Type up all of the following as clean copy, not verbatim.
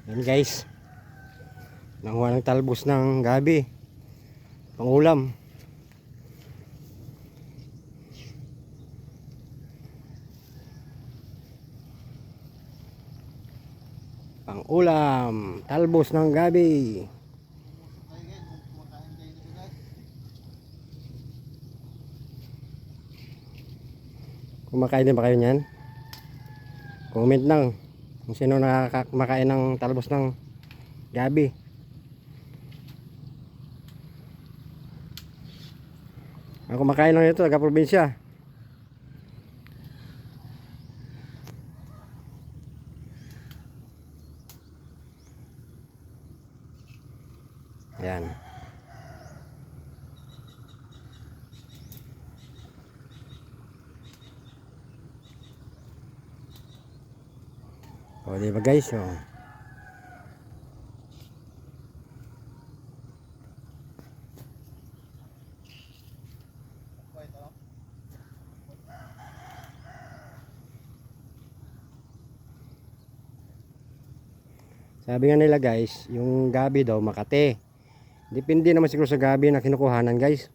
Yan guys, nanguha ng talbos ng gabi pang ulam. Pang ulam, talbos ng gabi. Kumakain din ba kayo niyan? Comment lang kung sino nakakakain ng talbos ng gabi. Ako kumakain lang ito, taga probinsya. Yan. O diba guys, o. Sabi nga nila guys, yung gabi daw Makati. Depende naman siguro sa gabi na kinukuhanan guys.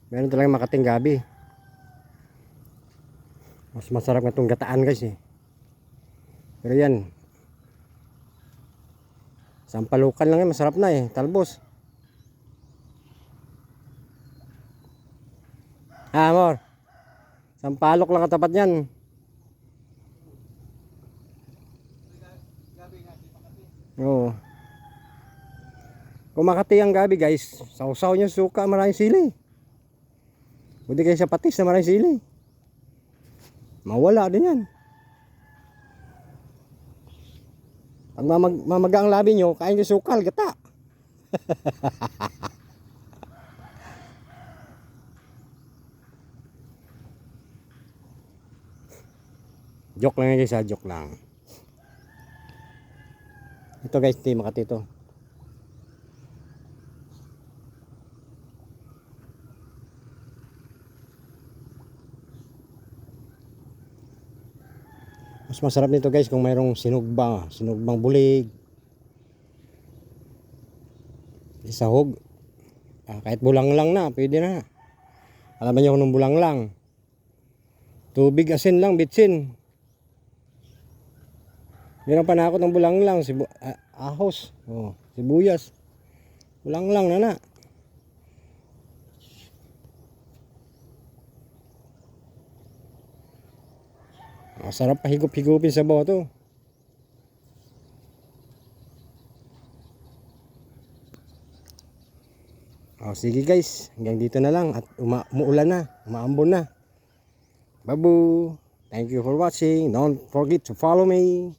Meron talagang Makating gabi. Mas masarap nga itong gataan guys eh. Pero yan, sampalukan lang yan, masarap na eh, talbos. Amor, sampalok lang katapat yan. Oo. Kung Makati ang gabi guys, sausaw nyo suka, maraming sili. Buti kayo sa patis na maraming sili. Mawala din yan. Pag mamaga ang labi nyo, kain yung sukal, gata. Joke lang guys ha, joke lang. Ito guys, di Makati ito. Mas masarap nito guys kung mayroong sinugbang bulig, sahog. Kahit bulang lang na, pwede na. Alam niyo kung nung bulang lang. Tubig, asin lang, bitsin. Meron pa na ako ng bulang lang, ahos, sibuyas. Bulang lang na na. Masarap pa higup-higupin sa bawah to. Sige guys, hanggang dito na lang at umuulan na, umaambon na. Babu, thank you for watching. Don't forget to follow me.